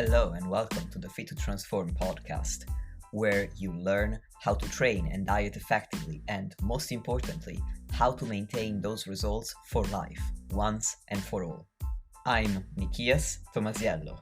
Hello and welcome to the Fit to Transform podcast, where you learn how to train and diet effectively and, most importantly, how to maintain those results for life, once and for all. I'm Nikias Tomasiello,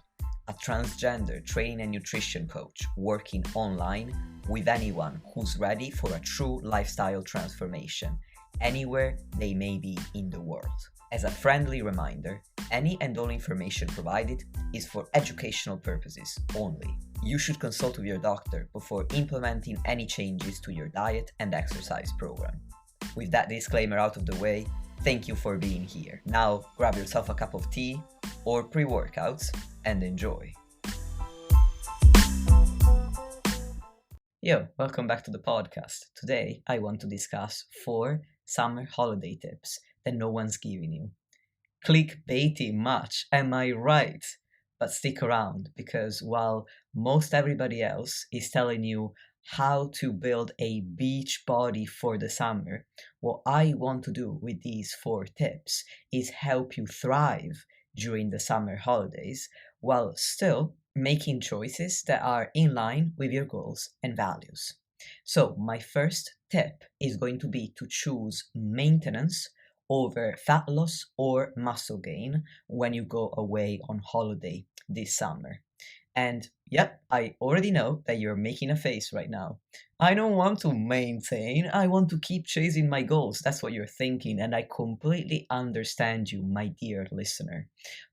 a transgender training and nutrition coach working online with anyone who's ready for a true lifestyle transformation, anywhere they may be in the world. As a friendly reminder, any and all information provided is for educational purposes only. You should consult with your doctor before implementing any changes to your diet and exercise program. With that disclaimer out of the way, thank you for being here. Now grab yourself a cup of tea or pre-workouts and enjoy. Yo, welcome back to the podcast. Today I want to discuss 4 summer holiday tips that no one's giving you. Clickbaity much, am I right? But stick around, because while most everybody else is telling you how to build a beach body for the summer, what I want to do with these 4 tips is help you thrive during the summer holidays while still making choices that are in line with your goals and values. So my first tip is going to be to choose maintenance over fat loss or muscle gain when you go away on holiday this summer. And yep, I already know that you're making a face right now. I don't want to maintain, I want to keep chasing my goals. That's what you're thinking, and I completely understand you, my dear listener.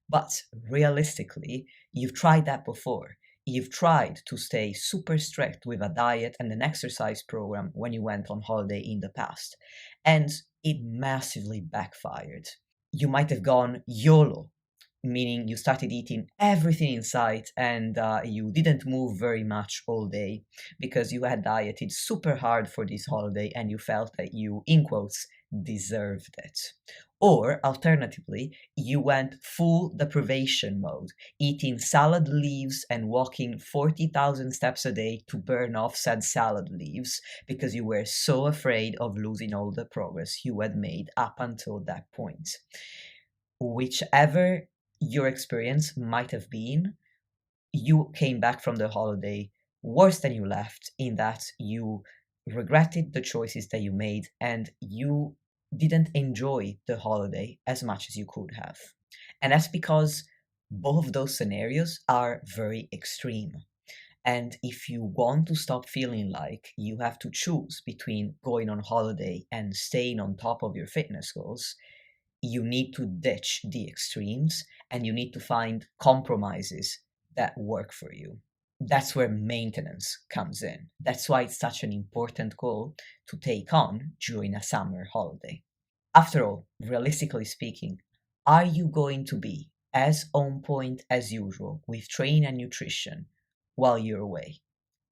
But realistically, you've tried that before. You've tried to stay super strict with a diet and an exercise program when you went on holiday in the past, and it massively backfired. You might have gone YOLO, meaning you started eating everything in sight and you didn't move very much all day because you had dieted super hard for this holiday and you felt that you, in quotes, deserved it. Or alternatively, you went full deprivation mode, eating salad leaves and walking 40,000 steps a day to burn off said salad leaves because you were so afraid of losing all the progress you had made up until that point. Whichever your experience might have been, you came back from the holiday worse than you left, in that you regretted the choices that you made and you didn't enjoy the holiday as much as you could have. And that's because both of those scenarios are very extreme. And if you want to stop feeling like you have to choose between going on holiday and staying on top of your fitness goals, you need to ditch the extremes and you need to find compromises that work for you. That's where maintenance comes in. That's why it's such an important goal to take on during a summer holiday. After all, realistically speaking, are you going to be as on point as usual with training and nutrition while you're away?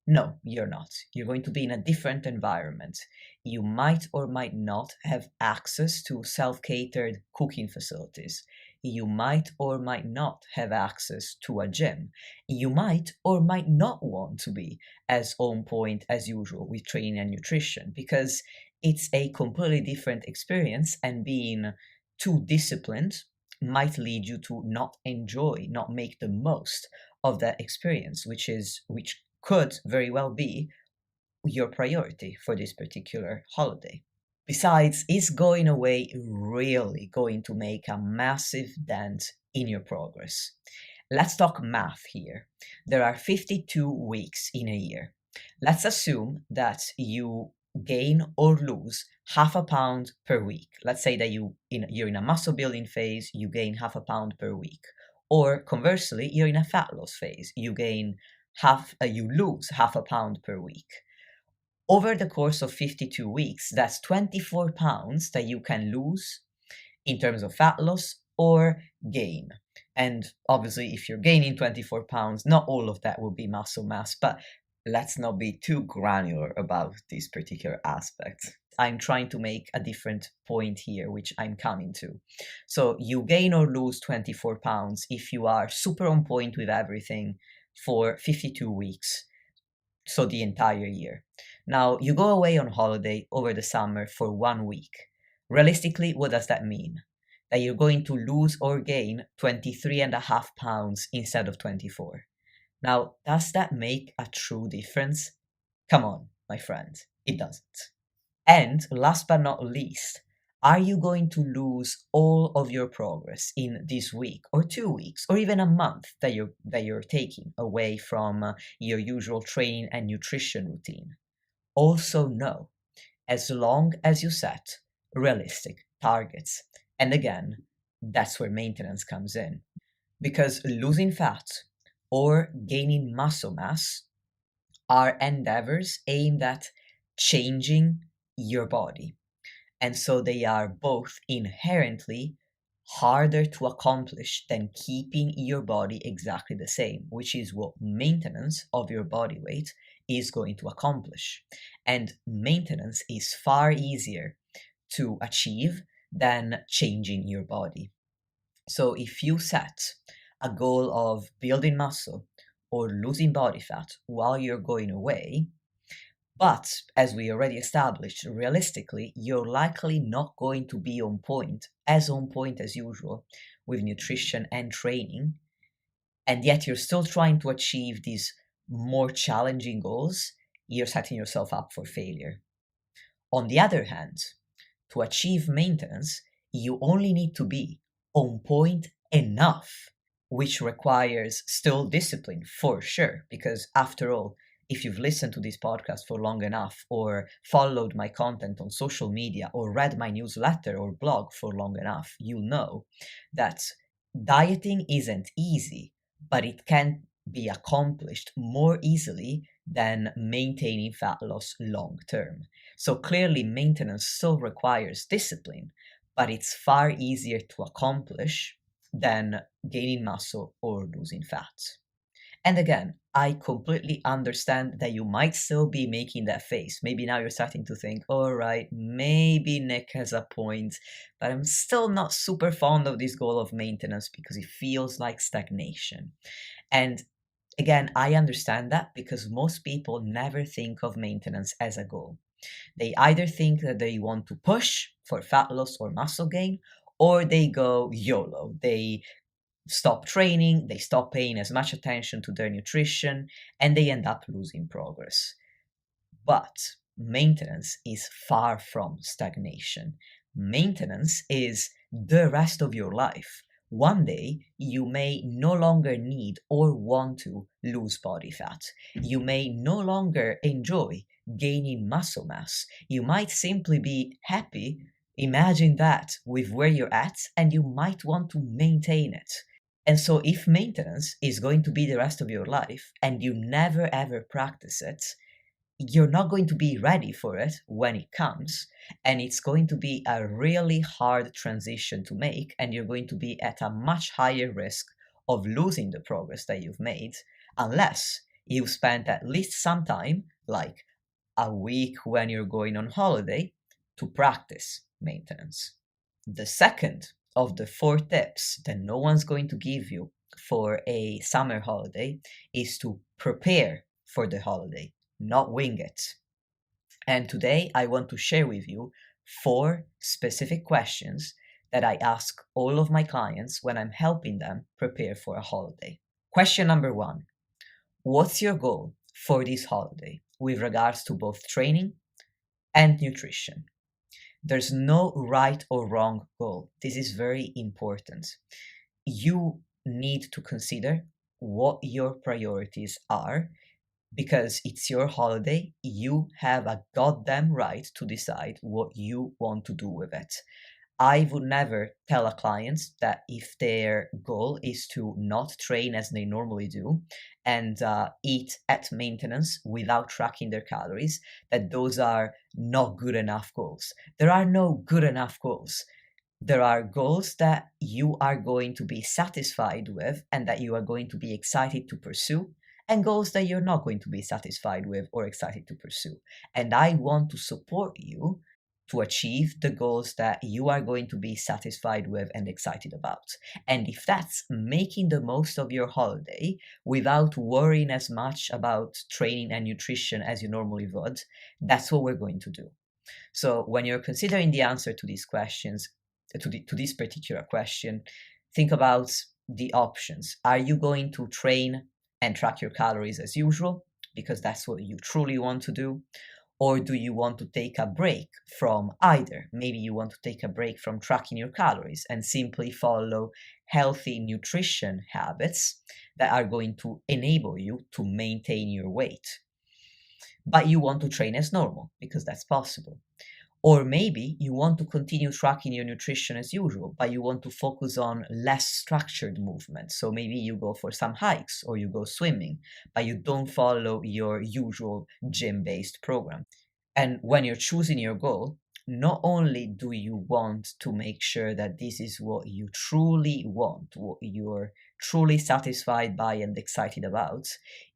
No, you're not. You're going to be in a different environment. You might or might not have access to self-catered cooking facilities. You might or might not have access to a gym. You might or might not want to be as on point as usual with training and nutrition because it's a completely different experience, and being too disciplined might lead you to not enjoy, not make the most of that experience, which could very well be your priority for this particular holiday. Besides, is going away really going to make a massive dent in your progress? Let's talk math here. There are 52 weeks in a year. Let's assume that you gain or lose half a pound per week. Let's say that you're in a muscle building phase, you gain half a pound per week. Or conversely, you're in a fat loss phase, you lose half a pound per week. Over the course of 52 weeks, that's 24 pounds that you can lose in terms of fat loss or gain. And obviously, if you're gaining 24 pounds, not all of that will be muscle mass, but let's not be too granular about this particular aspect. I'm trying to make a different point here, which I'm coming to. So you gain or lose 24 pounds if you are super on point with everything for 52 weeks, so the entire year. Now, you go away on holiday over the summer for 1 week. Realistically, what does that mean? That you're going to lose or gain 23.5 pounds instead of 24. Now, does that make a true difference? Come on, my friend, it doesn't. And last but not least, are you going to lose all of your progress in this week or 2 weeks or even a month that you're taking away from your usual training and nutrition routine? Also, no, as long as you set realistic targets. And again, that's where maintenance comes in. Because losing fat or gaining muscle mass are endeavors aimed at changing your body. And so they are both inherently harder to accomplish than keeping your body exactly the same, which is what maintenance of your body weight is going to accomplish. And maintenance is far easier to achieve than changing your body. So if you set a goal of building muscle or losing body fat while you're going away, but as we already established, realistically, you're likely not going to be on point as usual with nutrition and training, and yet you're still trying to achieve these more challenging goals, you're setting yourself up for failure. On the other hand, to achieve maintenance, you only need to be on point enough, which requires still discipline for sure. Because after all, if you've listened to this podcast for long enough, or followed my content on social media, or read my newsletter or blog for long enough, you know that dieting isn't easy, but it can be accomplished more easily than maintaining fat loss long term. So clearly, maintenance still requires discipline, but it's far easier to accomplish than gaining muscle or losing fat. And again, I completely understand that you might still be making that face. Maybe now you're starting to think, all right, maybe Nick has a point, but I'm still not super fond of this goal of maintenance because it feels like stagnation. And again, I understand that because most people never think of maintenance as a goal. They either think that they want to push for fat loss or muscle gain, or they go YOLO. They stop training, they stop paying as much attention to their nutrition, and they end up losing progress. But maintenance is far from stagnation. Maintenance is the rest of your life. One day, you may no longer need or want to lose body fat. You may no longer enjoy gaining muscle mass. You might simply be happy. Imagine that with where you're at, and you might want to maintain it. And so, if maintenance is going to be the rest of your life and you never ever practice it, you're not going to be ready for it when it comes, and it's going to be a really hard transition to make, and you're going to be at a much higher risk of losing the progress that you've made unless you've spent at least some time, like a week when you're going on holiday, to practice maintenance. The second of the 4 tips that no one's going to give you for a summer holiday is to prepare for the holiday, not wing it. And today I want to share with you 4 specific questions that I ask all of my clients when I'm helping them prepare for a holiday. Question number 1: what's your goal for this holiday with regards to both training and nutrition? There's no right or wrong goal. This is very important. You need to consider what your priorities are because it's your holiday. You have a goddamn right to decide what you want to do with it. I would never tell a client that if their goal is to not train as they normally do and eat at maintenance without tracking their calories, that those are not good enough goals. There are no good enough goals. There are goals that you are going to be satisfied with and that you are going to be excited to pursue, and goals that you're not going to be satisfied with or excited to pursue. And I want to support you to achieve the goals that you are going to be satisfied with and excited about. And if that's making the most of your holiday without worrying as much about training and nutrition as you normally would, that's what we're going to do. So when you're considering the answer to these questions, to this particular question, think about the options. Are you going to train and track your calories as usual, because that's what you truly want to do? Or do you want to take a break from either? Maybe you want to take a break from tracking your calories and simply follow healthy nutrition habits that are going to enable you to maintain your weight. But you want to train as normal because that's possible. Or maybe you want to continue tracking your nutrition as usual, but you want to focus on less structured movement. So maybe you go for some hikes or you go swimming, but you don't follow your usual gym-based program. And when you're choosing your goal, not only do you want to make sure that this is what you truly want, what you're truly satisfied by and excited about,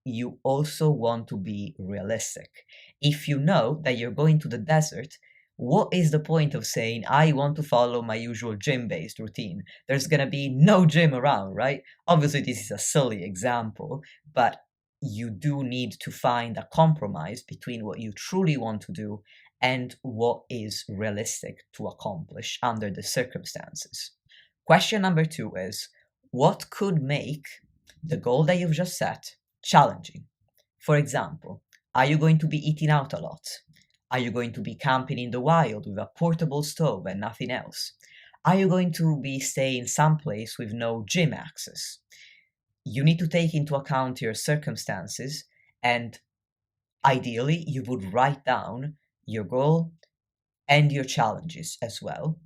you also want to be realistic. If you know that you're going to the desert, what is the point of saying, I want to follow my usual gym-based routine? There's going to be no gym around, right? Obviously, this is a silly example, but you do need to find a compromise between what you truly want to do and what is realistic to accomplish under the circumstances. Question number 2 is, what could make the goal that you've just set challenging? For example, are you going to be eating out a lot? Are you going to be camping in the wild with a portable stove and nothing else? Are you going to be staying someplace with no gym access? You need to take into account your circumstances, and ideally you would write down your goal and your challenges as well.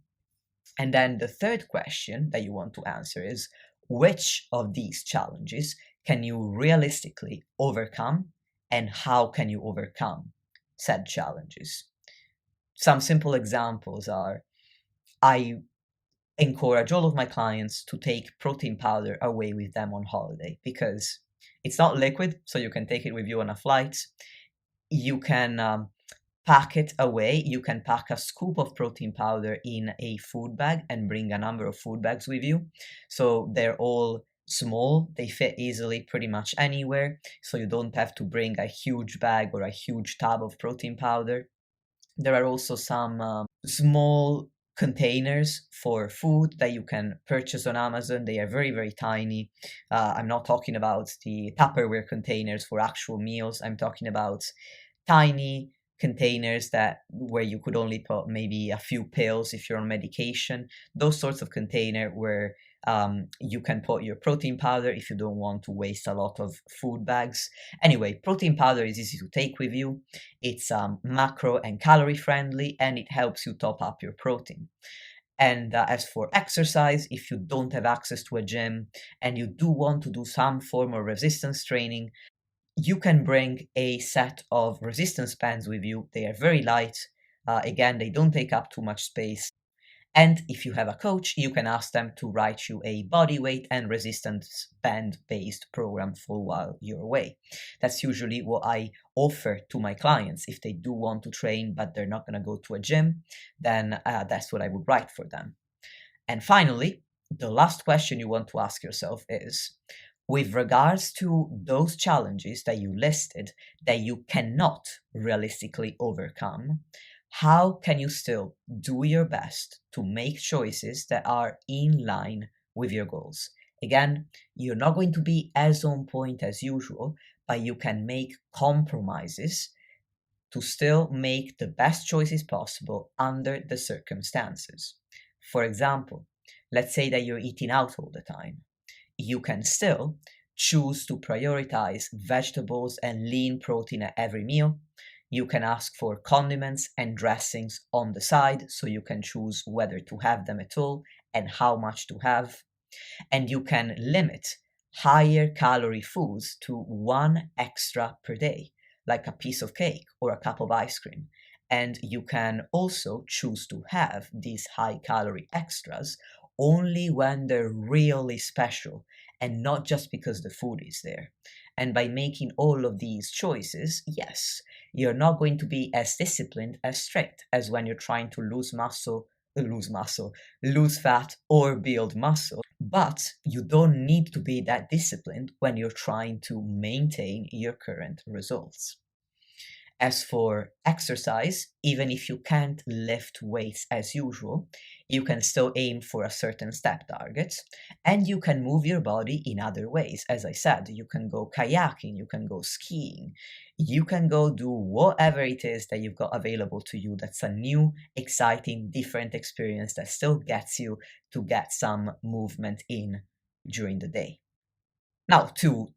And then the third question that you want to answer is, which of these challenges can you realistically overcome, and how can you overcome said challenges? Some simple examples are, I encourage all of my clients to take protein powder away with them on holiday because it's not liquid, so you can take it with you on a flight. You can pack it away. You can pack a scoop of protein powder in a food bag and bring a number of food bags with you. So they're all small, they fit easily pretty much anywhere, so you don't have to bring a huge bag or a huge tub of protein powder. There are also some small containers for food that you can purchase on Amazon. They are very, very tiny. I'm not talking about the Tupperware containers for actual meals. I'm talking about tiny containers that where you could only put maybe a few pills if you're on medication. Those sorts of container where you can put your protein powder if you don't want to waste a lot of food bags. Anyway, protein powder is easy to take with you. It's macro and calorie friendly, and it helps you top up your protein. And as for exercise, if you don't have access to a gym and you do want to do some form of resistance training, you can bring a set of resistance bands with you. They are very light. Again, they don't take up too much space. And if you have a coach, you can ask them to write you a body weight and resistance band based program for while you're away. That's usually what I offer to my clients. If they do want to train, but they're not going to go to a gym, then that's what I would write for them. And finally, the last question you want to ask yourself is, with regards to those challenges that you listed that you cannot realistically overcome, how can you still do your best to make choices that are in line with your goals? Again, you're not going to be as on point as usual, but you can make compromises to still make the best choices possible under the circumstances. For example, let's say that you're eating out all the time. You can still choose to prioritize vegetables and lean protein at every meal. You can ask for condiments and dressings on the side, so you can choose whether to have them at all and how much to have. And you can limit higher calorie foods to one extra per day, like a piece of cake or a cup of ice cream. And you can also choose to have these high calorie extras only when they're really special and not just because the food is there. And by making all of these choices, yes, you're not going to be as disciplined, as strict as when you're trying to lose fat or build muscle. But you don't need to be that disciplined when you're trying to maintain your current results. As for exercise, even if you can't lift weights as usual, You can still aim for a certain step target, and you can move your body in other ways. As I said, you can go kayaking, you can go skiing, you can go do whatever it is that you've got available to you that's a new, exciting, different experience that still gets you to get some movement in during the day. Now, to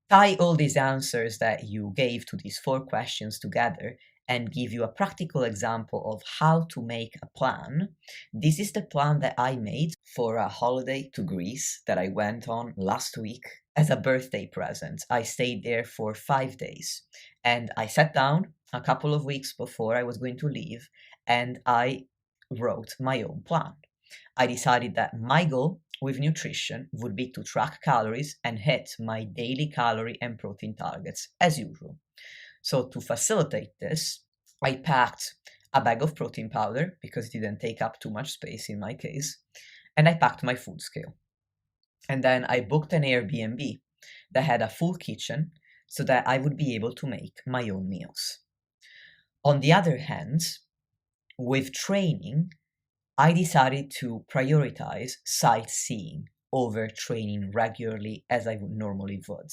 tie all these answers that you gave to these 4 questions together and give you a practical example of how to make a plan. This is the plan that I made for a holiday to Greece that I went on last week as a birthday present. I stayed there for 5 days and I sat down a couple of weeks before I was going to leave and I wrote my own plan. I decided that my goal with nutrition would be to track calories and hit my daily calorie and protein targets as usual. So to facilitate this, I packed a bag of protein powder because it didn't take up too much space in my case, and I packed my food scale. And then I booked an Airbnb that had a full kitchen so that I would be able to make my own meals. On the other hand, with training, I decided to prioritize sightseeing over training regularly as I would normally would,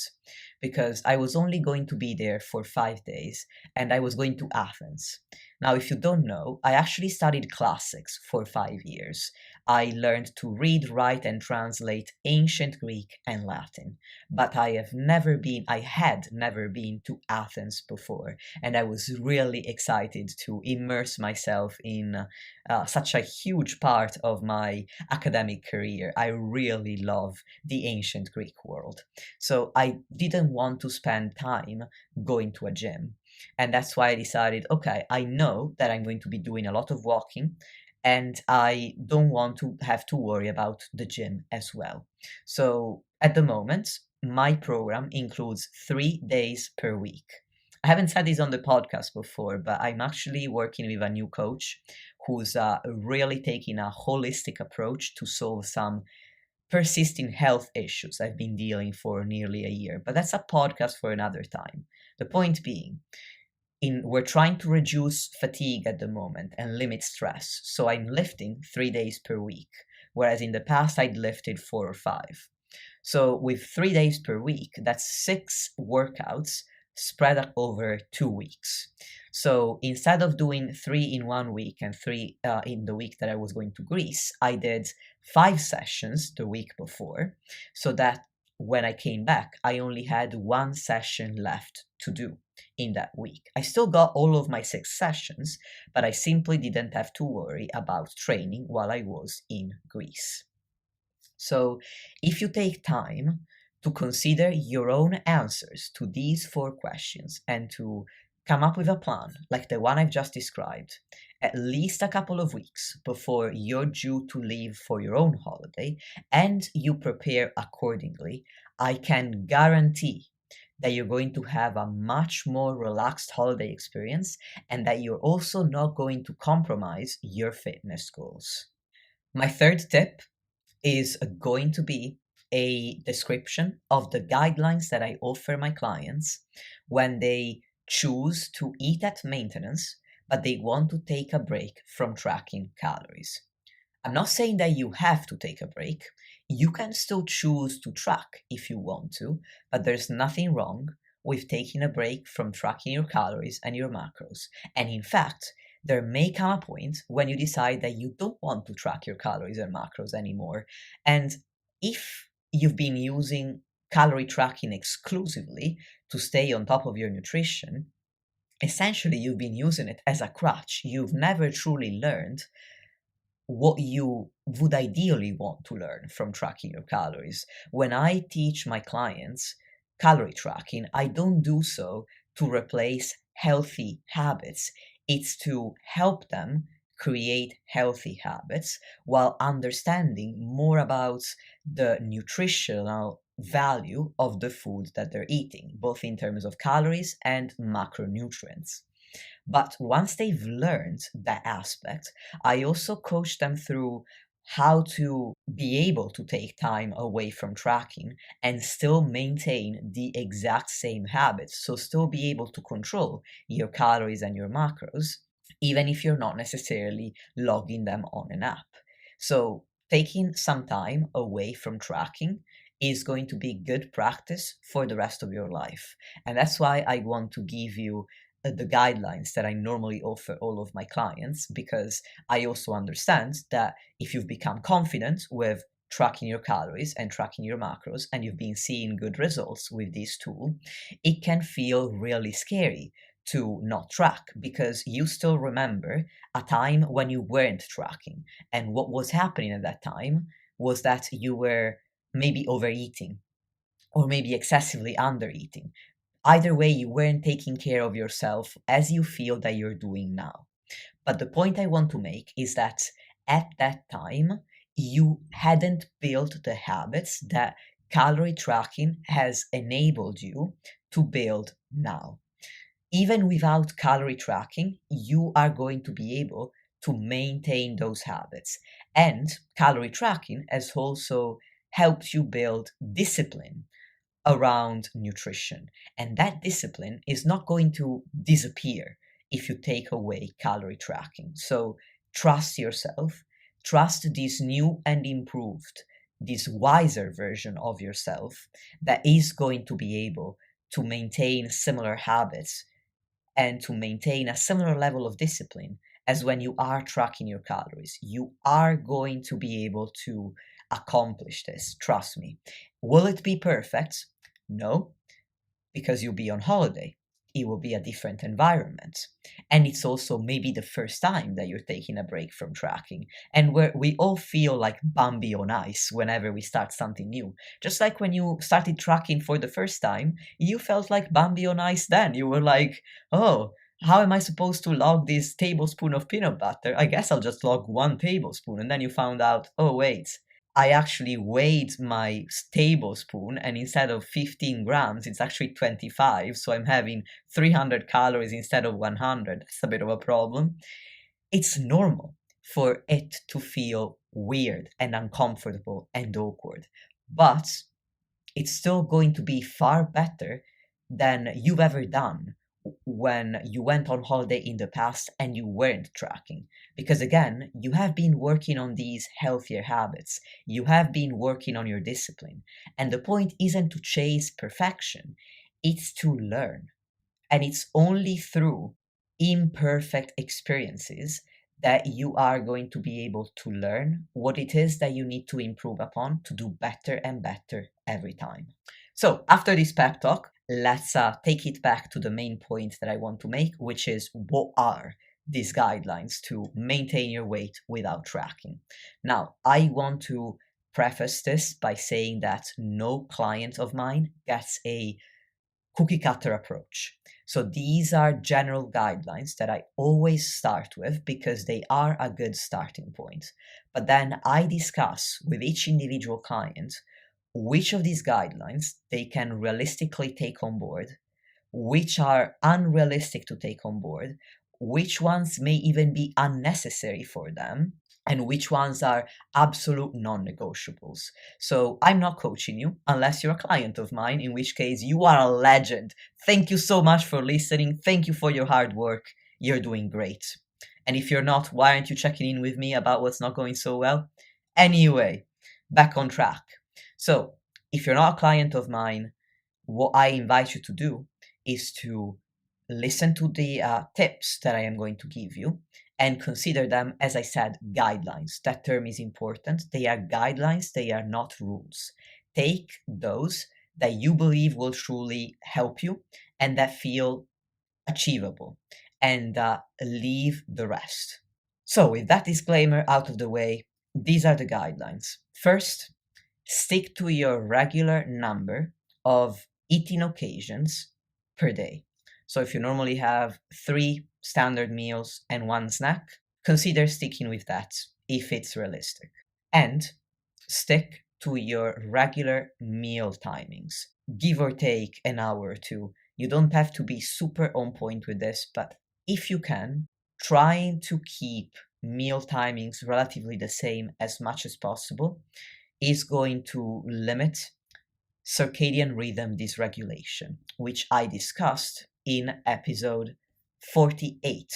because I was only going to be there for 5 days and I was going to Athens. Now, if you don't know, I actually studied classics for 5 years. I learned to read, write, and translate ancient Greek and Latin, but I had never been to Athens before, and I was really excited to immerse myself in such a huge part of my academic career. I really love the ancient Greek world. So I didn't want to spend time going to a gym. And that's why I decided, okay, I know that I'm going to be doing a lot of walking and I don't want to have to worry about the gym as well. So at the moment, my program includes 3 days per week. I haven't said this on the podcast before, but I'm actually working with a new coach who's really taking a holistic approach to solve some persisting health issues I've been dealing for nearly a year. But that's a podcast for another time. The point being, we're trying to reduce fatigue at the moment and limit stress. So I'm lifting 3 days per week, whereas in the past I'd lifted 4 or 5. So with 3 days per week, that's 6 workouts spread out over 2 weeks. So instead of doing 3 in 1 week and 3 in the week that I was going to Greece, I did 5 sessions the week before, so that when I came back, I only had 1 session left to do in that week. I still got all of my 6 sessions, but I simply didn't have to worry about training while I was in Greece. So if you take time to consider your own answers to these 4 questions and to come up with a plan like the one I've just described, at least a couple of weeks before you're due to leave for your own holiday, and you prepare accordingly, I can guarantee that you're going to have a much more relaxed holiday experience and that you're also not going to compromise your fitness goals. My third tip is going to be a description of the guidelines that I offer my clients when they choose to eat at maintenance, but they want to take a break from tracking calories. I'm not saying that you have to take a break. You can still choose to track if you want to, but there's nothing wrong with taking a break from tracking your calories and your macros. And in fact, there may come a point when you decide that you don't want to track your calories and macros anymore. And if you've been using calorie tracking exclusively to stay on top of your nutrition, essentially you've been using it as a crutch. You've never truly learned what you would ideally want to learn from tracking your calories. When I teach my clients calorie tracking, I don't do so to replace healthy habits. It's to help them create healthy habits while understanding more about the nutritional value of the food that they're eating, both in terms of calories and macronutrients. But once they've learned that aspect, I also coach them through how to be able to take time away from tracking and still maintain the exact same habits. So still be able to control your calories and your macros, even if you're not necessarily logging them on an app. So taking some time away from tracking is going to be good practice for the rest of your life. And that's why I want to give you the guidelines that I normally offer all of my clients, because I also understand that if you've become confident with tracking your calories and tracking your macros and you've been seeing good results with this tool, it can feel really scary to not track because you still remember a time when you weren't tracking. And what was happening at that time was that you were maybe overeating or maybe excessively undereating. Either way, you weren't taking care of yourself as you feel that you're doing now. But the point I want to make is that at that time, you hadn't built the habits that calorie tracking has enabled you to build now. Even without calorie tracking, you are going to be able to maintain those habits. And calorie tracking has also helped you build discipline around nutrition. And that discipline is not going to disappear if you take away calorie tracking. So trust yourself, trust this new and improved, this wiser version of yourself that is going to be able to maintain similar habits and to maintain a similar level of discipline as when you are tracking your calories. You are going to be able to accomplish this, trust me. Will it be perfect? No, because you'll be on holiday. It will be a different environment. And it's also maybe the first time that you're taking a break from tracking. And where we all feel like Bambi on ice whenever we start something new. Just like when you started tracking for the first time, you felt like Bambi on ice then. You were like, oh, how am I supposed to log this tablespoon of peanut butter? I guess I'll just log 1 tablespoon. And then you found out, oh, wait, I actually weighed my tablespoon, and instead of 15 grams, it's actually 25. So I'm having 300 calories instead of 100. That's a bit of a problem. It's normal for it to feel weird and uncomfortable and awkward, but it's still going to be far better than you've ever done when you went on holiday in the past and you weren't tracking. Because again, you have been working on these healthier habits, you have been working on your discipline. And the point isn't to chase perfection, it's to learn. And it's only through imperfect experiences that you are going to be able to learn what it is that you need to improve upon to do better and better every time. So, after this pep talk, let's take it back to the main point that I want to make, which is what are these guidelines to maintain your weight without tracking? Now, I want to preface this by saying that no client of mine gets a cookie cutter approach. So these are general guidelines that I always start with because they are a good starting point. But then I discuss with each individual client which of these guidelines they can realistically take on board, which are unrealistic to take on board, which ones may even be unnecessary for them, and which ones are absolute non-negotiables. So I'm not coaching you unless you're a client of mine, in which case you are a legend. Thank you so much for listening. Thank you for your hard work. You're doing great. And if you're not, why aren't you checking in with me about what's not going so well? Anyway, back on track. So if you're not a client of mine, what I invite you to do is to listen to the tips that I am going to give you and consider them, as I said, guidelines. That term is important. They are guidelines, they are not rules. Take those that you believe will truly help you and that feel achievable, and leave the rest. So, with that disclaimer out of the way, these are the guidelines. First, stick to your regular number of eating occasions per day. So if you normally have 3 standard meals and 1 snack, consider sticking with that if it's realistic. And stick to your regular meal timings, give or take an hour or two. You don't have to be super on point with this, but if you can, trying to keep meal timings relatively the same as much as possible is going to limit circadian rhythm dysregulation, which I discussed in episode 48,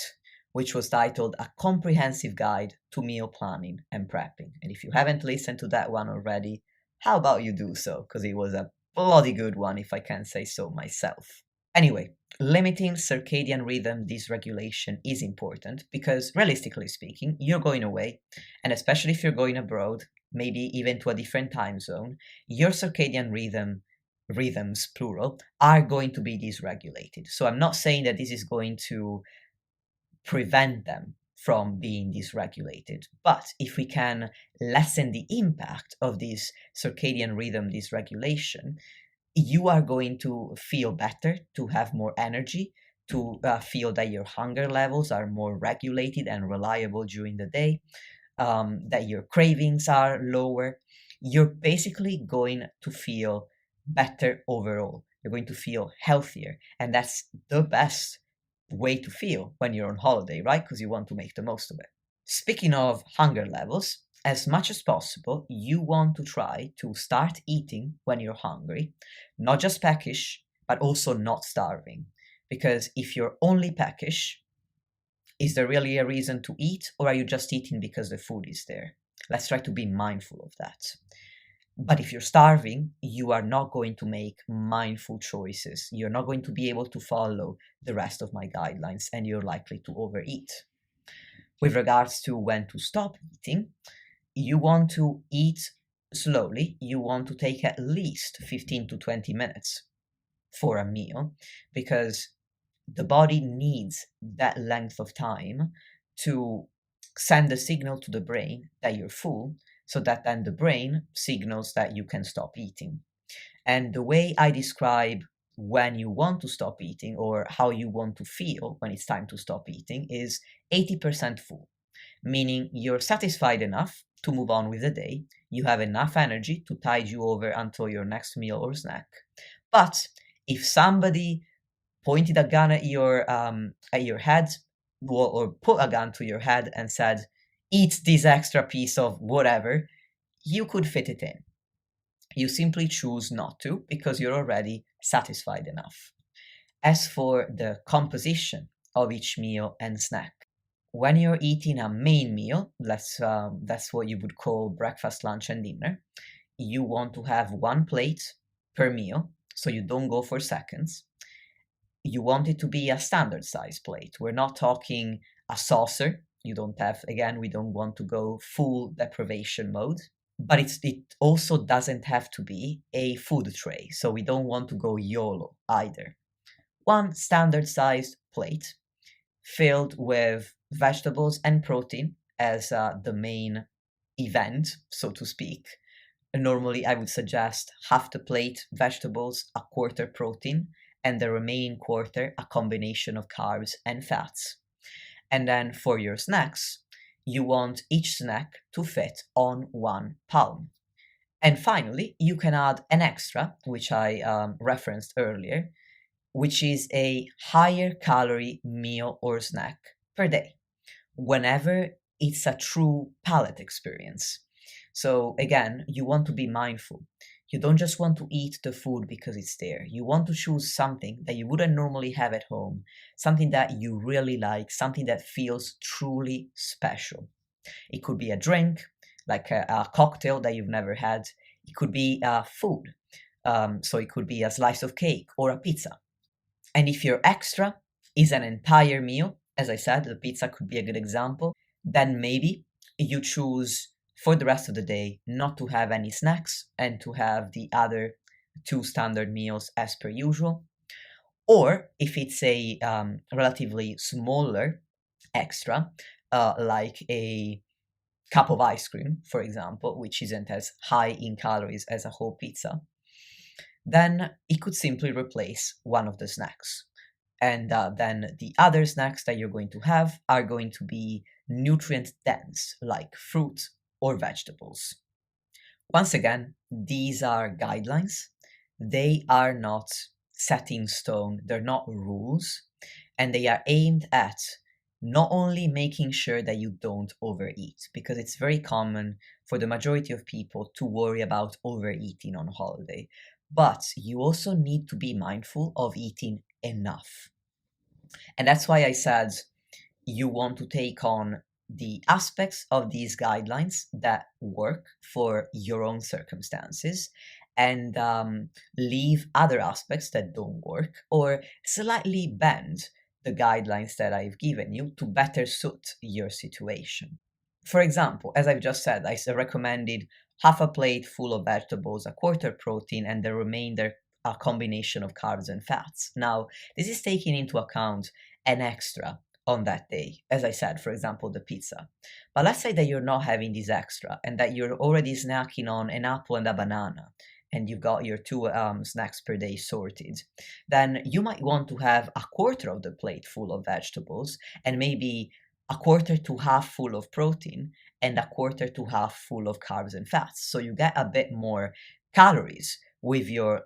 which was titled A Comprehensive Guide to Meal Planning and Prepping. And if you haven't listened to that one already, how about you do so? Because it was a bloody good one, if I can say so myself. Anyway, limiting circadian rhythm dysregulation is important because, realistically speaking, you're going away, and especially if you're going abroad, maybe even to a different time zone, your circadian rhythms, plural, are going to be dysregulated. So I'm not saying that this is going to prevent them from being dysregulated. But if we can lessen the impact of this circadian rhythm dysregulation, you are going to feel better, to have more energy, to feel that your hunger levels are more regulated and reliable during the day, that your cravings are lower. You're basically going to feel better overall. You're going to feel healthier. And that's the best way to feel when you're on holiday, right? Because you want to make the most of it. Speaking of hunger levels, as much as possible, you want to try to start eating when you're hungry, not just peckish, but also not starving. Because if you're only peckish, is there really a reason to eat, or are you just eating because the food is there? Let's try to be mindful of that. But if you're starving, you are not going to make mindful choices. You're not going to be able to follow the rest of my guidelines, and you're likely to overeat. With regards to when to stop eating, you want to eat slowly. You want to take at least 15 to 20 minutes for a meal, because the body needs that length of time to send a signal to the brain that you're full, so that then the brain signals that you can stop eating. And the way I describe when you want to stop eating, or how you want to feel when it's time to stop eating, is 80% full, meaning you're satisfied enough to move on with the day, you have enough energy to tide you over until your next meal or snack. But if somebody pointed a gun at your head, or put a gun to your head and said, "Eat this extra piece of whatever," you could fit it in. You simply choose not to because you're already satisfied enough. As for the composition of each meal and snack, when you're eating a main meal, that's what you would call breakfast, lunch, and dinner, you want to have one plate per meal, so you don't go for seconds. You want it to be a standard size plate. We're not talking a saucer. We don't want to go full deprivation mode. But it also doesn't have to be a food tray. So we don't want to go YOLO either. One standard sized plate filled with vegetables and protein as the main event, so to speak. Normally, I would suggest half the plate vegetables, a quarter protein, and the remaining quarter a combination of carbs and fats. And then for your snacks, you want each snack to fit on one palm. And finally, you can add an extra, which I referenced earlier, which is a higher calorie meal or snack per day, whenever it's a true palate experience. So again, you want to be mindful. You don't just want to eat the food because it's there. You want to choose something that you wouldn't normally have at home, something that you really like, something that feels truly special. It could be a drink, like a cocktail that you've never had. It could be food. So it could be a slice of cake or a pizza. And if your extra is an entire meal, as I said, the pizza could be a good example, then maybe you choose for the rest of the day not to have any snacks and to have the other two standard meals as per usual. Or if it's a relatively smaller extra, like a cup of ice cream, for example, which isn't as high in calories as a whole pizza, then it could simply replace one of the snacks. And then the other snacks that you're going to have are going to be nutrient dense, like fruit or vegetables. Once again, these are guidelines. They are not set in stone, they're not rules, and they are aimed at not only making sure that you don't overeat, because it's very common for the majority of people to worry about overeating on holiday, but you also need to be mindful of eating enough. And that's why I said you want to take on the aspects of these guidelines that work for your own circumstances, and leave other aspects that don't work, or slightly bend the guidelines that I've given you to better suit your situation. For example, as I've just said, recommended half a plate full of vegetables, a quarter protein, and the remainder a combination of carbs and fats. Now, this is taking into account an extra on that day. As I said, for example, the pizza. But let's say that you're not having this extra and that you're already snacking on an apple and a banana, and you've got your two snacks per day sorted. Then you might want to have a quarter of the plate full of vegetables, and maybe a quarter to half full of protein, and a quarter to half full of carbs and fats. So you get a bit more calories with your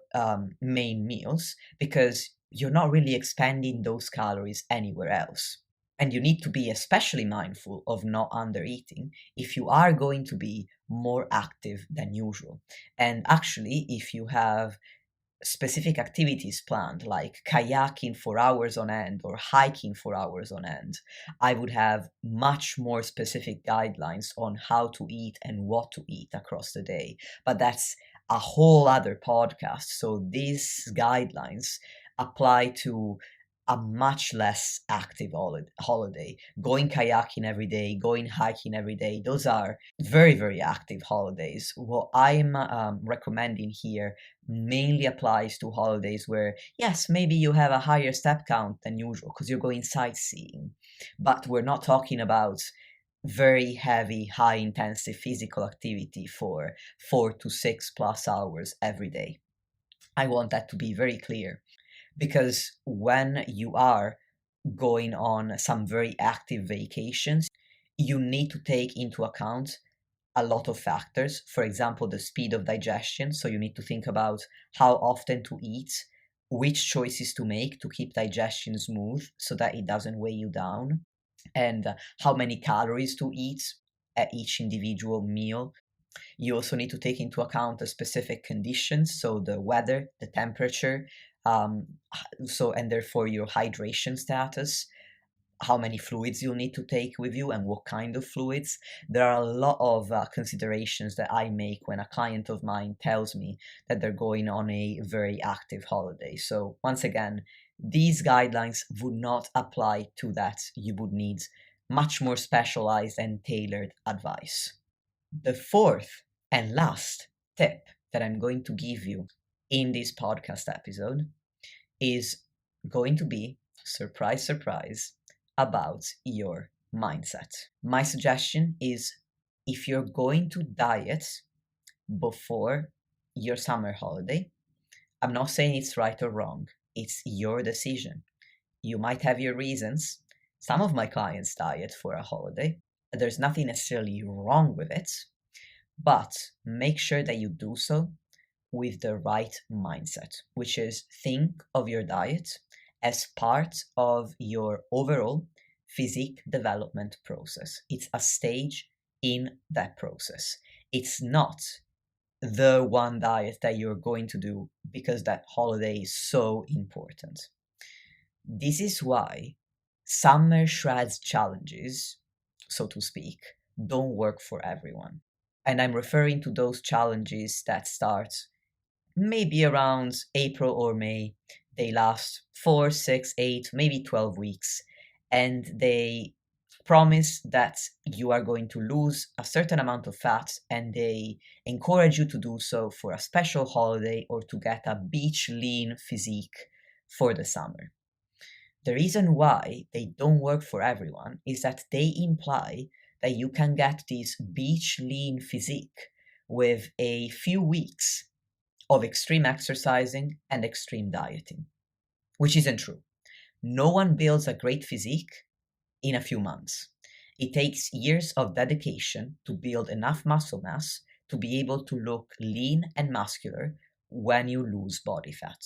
main meals, because you're not really expending those calories anywhere else. And you need to be especially mindful of not under eating if you are going to be more active than usual. And actually, if you have specific activities planned, like kayaking for hours on end or hiking for hours on end, I would have much more specific guidelines on how to eat and what to eat across the day. But that's a whole other podcast. So these guidelines apply to a much less active holiday. Going kayaking every day, going hiking every day, those are very, very active holidays. What I'm recommending here mainly applies to holidays where, yes, maybe you have a higher step count than usual because you're going sightseeing, but we're not talking about very heavy, high intensive physical activity for 4 to 6+ hours every day. I want that to be very clear, because when you are going on some very active vacations, you need to take into account a lot of factors. For example, the speed of digestion. So you need to think about how often to eat, which choices to make to keep digestion smooth so that it doesn't weigh you down, and how many calories to eat at each individual meal. You also need to take into account the specific conditions, so the weather, the temperature, um, and therefore your hydration status, how many fluids you'll need to take with you and what kind of fluids. There are a lot of considerations that I make when a client of mine tells me that they're going on a very active holiday. So once again, these guidelines would not apply to that. You would need much more specialized and tailored advice. The fourth and last tip that I'm going to give you in this podcast episode is going to be, surprise, surprise, about your mindset. My suggestion is, if you're going to diet before your summer holiday, I'm not saying it's right or wrong, it's your decision. You might have your reasons. Some of my clients diet for a holiday. There's nothing necessarily wrong with it, but make sure that you do so with the right mindset, which is think of your diet as part of your overall physique development process. It's a stage in that process. It's not the one diet that you're going to do because that holiday is so important. This is why summer shreds challenges, so to speak, don't work for everyone. And I'm referring to those challenges that start maybe around April or May. They last 4, 6, 8, maybe 12 weeks, and they promise that you are going to lose a certain amount of fat, and they encourage you to do so for a special holiday or to get a beach lean physique for the summer. The reason why they don't work for everyone is that they imply that you can get this beach lean physique with a few weeks of extreme exercising and extreme dieting, which isn't true. No one builds a great physique in a few months. It takes years of dedication to build enough muscle mass to be able to look lean and muscular when you lose body fat.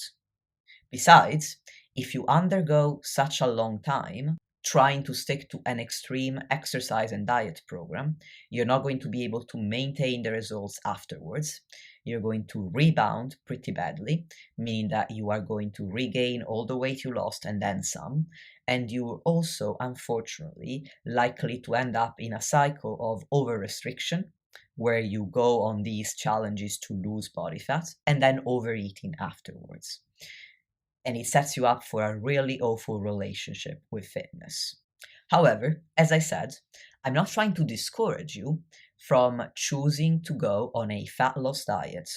Besides, if you undergo such a long time, trying to stick to an extreme exercise and diet program, you're not going to be able to maintain the results afterwards. You're going to rebound pretty badly, meaning that you are going to regain all the weight you lost and then some. And you're also, unfortunately, likely to end up in a cycle of over restriction, where you go on these challenges to lose body fat and then overeating afterwards. And it sets you up for a really awful relationship with fitness. However, as I said, I'm not trying to discourage you from choosing to go on a fat loss diet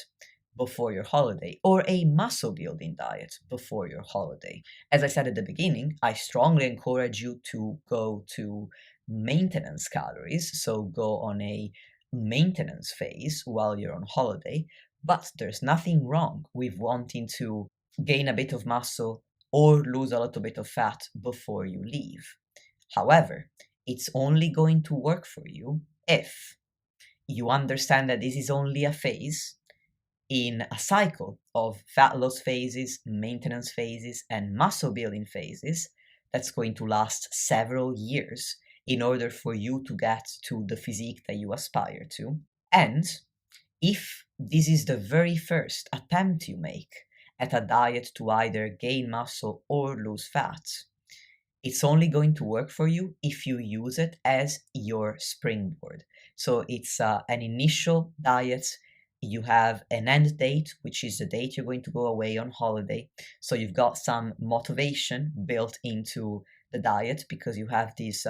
before your holiday or a muscle building diet before your holiday. As I said at the beginning, I strongly encourage you to go to maintenance calories, so go on a maintenance phase while you're on holiday, but there's nothing wrong with wanting to gain a bit of muscle or lose a little bit of fat before you leave. However, it's only going to work for you if you understand that this is only a phase in a cycle of fat loss phases, maintenance phases, and muscle building phases that's going to last several years in order for you to get to the physique that you aspire to. And if this is the very first attempt you make at a diet to either gain muscle or lose fat, it's only going to work for you if you use it as your springboard. So it's an initial diet. You have an end date, which is the date you're going to go away on holiday. So you've got some motivation built into the diet because you have this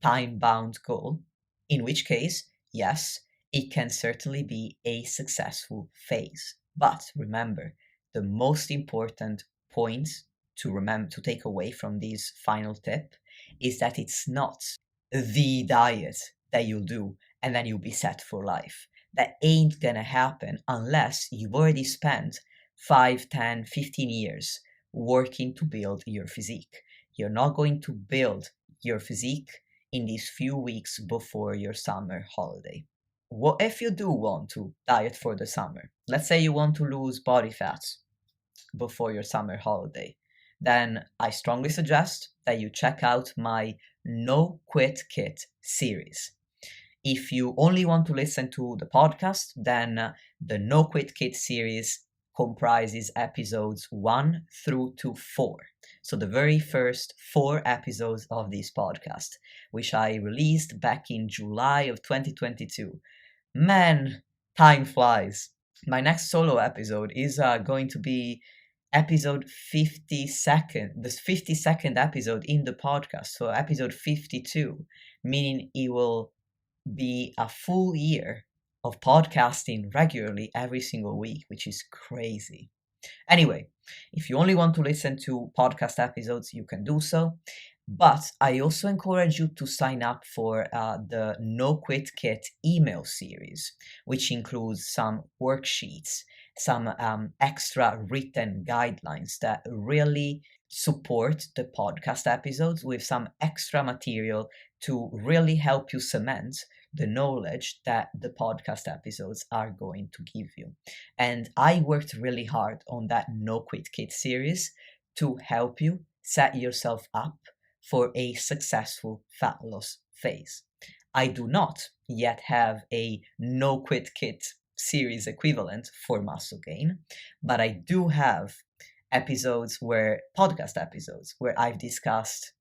time-bound goal, in which case, yes, it can certainly be a successful phase. But remember, the most important point to take away from this final tip is that it's not the diet that you'll do and then you'll be set for life. That ain't gonna happen unless you've already spent 5, 10, 15 years working to build your physique. You're not going to build your physique in these few weeks before your summer holiday. What if you do want to diet for the summer? Let's say you want to lose body fat before your summer holiday. Then I strongly suggest that you check out my No Quit Kit series. If you only want to listen to the podcast, then the No Quit Kit series comprises episodes 1 through to 4. So the very first 4 episodes of this podcast, which I released back in July of 2022. Man, time flies. My next solo episode is going to be episode 52nd, the 52nd episode in the podcast, so episode 52, meaning it will be a full year of podcasting regularly every single week, which is crazy. Anyway, if you only want to listen to podcast episodes, you can do so. But I also encourage you to sign up for the No Quit Kit email series, which includes some worksheets, some extra written guidelines that really support the podcast episodes with some extra material to really help you cement the knowledge that the podcast episodes are going to give you. And I worked really hard on that No Quit Kit series to help you set yourself up for a successful fat loss phase. I do not yet have a No Quit Kit series equivalent for muscle gain, but I do have podcast episodes where I've discussed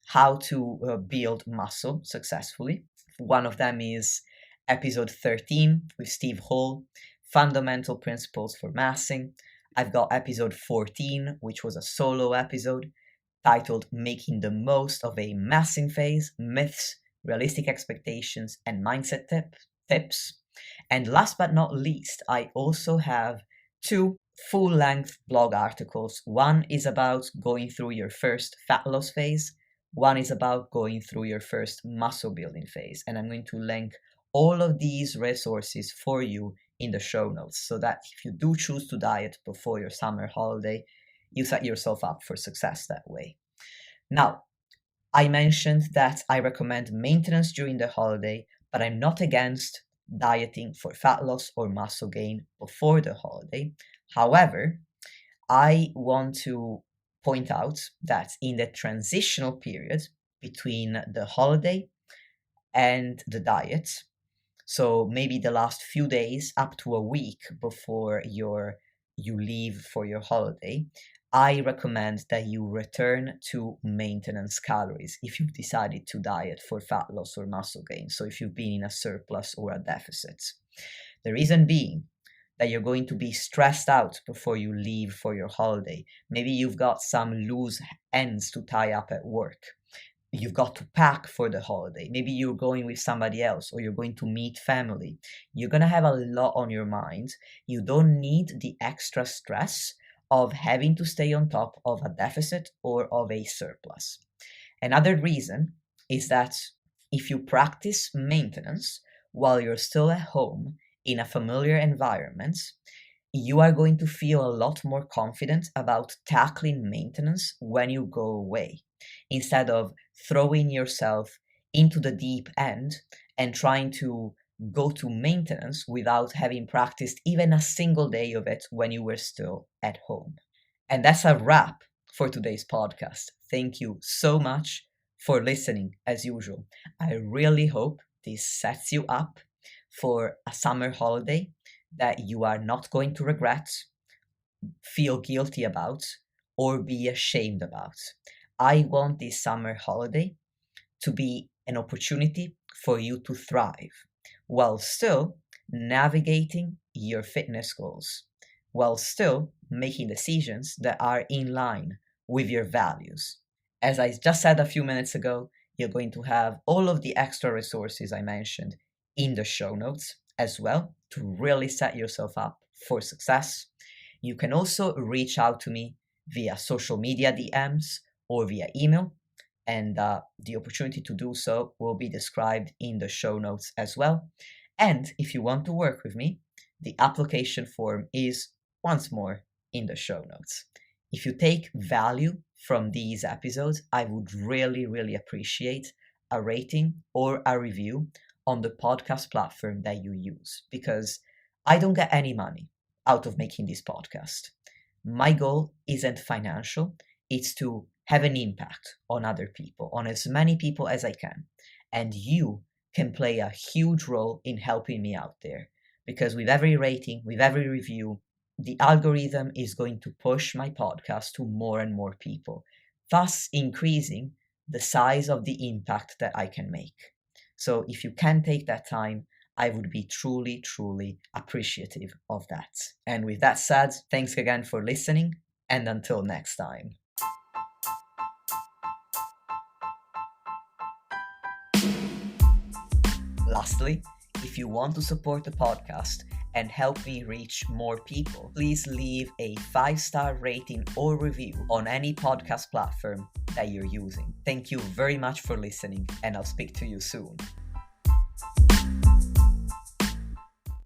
how to build muscle successfully. One of them is episode 13 with Steve Hall, Fundamental Principles for Massing. I've got episode 14, which was a solo episode titled Making the Most of a Massing Phase, Myths, Realistic Expectations, and Mindset Tips. And last but not least, I also have 2 full-length blog articles. One is about going through your first fat loss phase. One is about going through your first muscle building phase. And I'm going to link all of these resources for you in the show notes so that if you do choose to diet before your summer holiday, you set yourself up for success that way. Now, I mentioned that I recommend maintenance during the holiday, but I'm not against dieting for fat loss or muscle gain before the holiday. However, I want to point out that in the transitional period between the holiday and the diet. So maybe the last few days up to a week before you leave for your holiday, I recommend that you return to maintenance calories if you've decided to diet for fat loss or muscle gain. So if you've been in a surplus or a deficit. The reason being that you're going to be stressed out before you leave for your holiday. Maybe you've got some loose ends to tie up at work. You've got to pack for the holiday. Maybe you're going with somebody else or you're going to meet family. You're going to have a lot on your mind. You don't need the extra stress of having to stay on top of a deficit or of a surplus. Another reason is that if you practice maintenance while you're still at home in a familiar environment, you are going to feel a lot more confident about tackling maintenance when you go away, instead of throwing yourself into the deep end and trying to go to maintenance without having practiced even a single day of it when you were still at home. And that's a wrap for today's podcast. Thank you so much for listening, as usual. I really hope this sets you up for a summer holiday that you are not going to regret, feel guilty about, or be ashamed about. I want this summer holiday to be an opportunity for you to thrive while still navigating your fitness goals, while still making decisions that are in line with your values. As I just said a few minutes ago, you're going to have all of the extra resources I mentioned in the show notes as well to really set yourself up for success. You can also reach out to me via social media DMs or via email, and the opportunity to do so will be described in the show notes as well. And if you want to work with me, the application form is once more in the show notes. If you take value from these episodes, I would really, really appreciate a rating or a review on the podcast platform that you use, because I don't get any money out of making this podcast. My goal isn't financial, it's to have an impact on other people, on as many people as I can. And you can play a huge role in helping me out there, because with every rating, with every review, the algorithm is going to push my podcast to more and more people, thus increasing the size of the impact that I can make. So if you can take that time, I would be truly, truly appreciative of that. And with that said, thanks again for listening, and until next time. Lastly, if you want to support the podcast and help me reach more people, please leave a 5-star rating or review on any podcast platform that you're using. Thank you very much for listening, and I'll speak to you soon.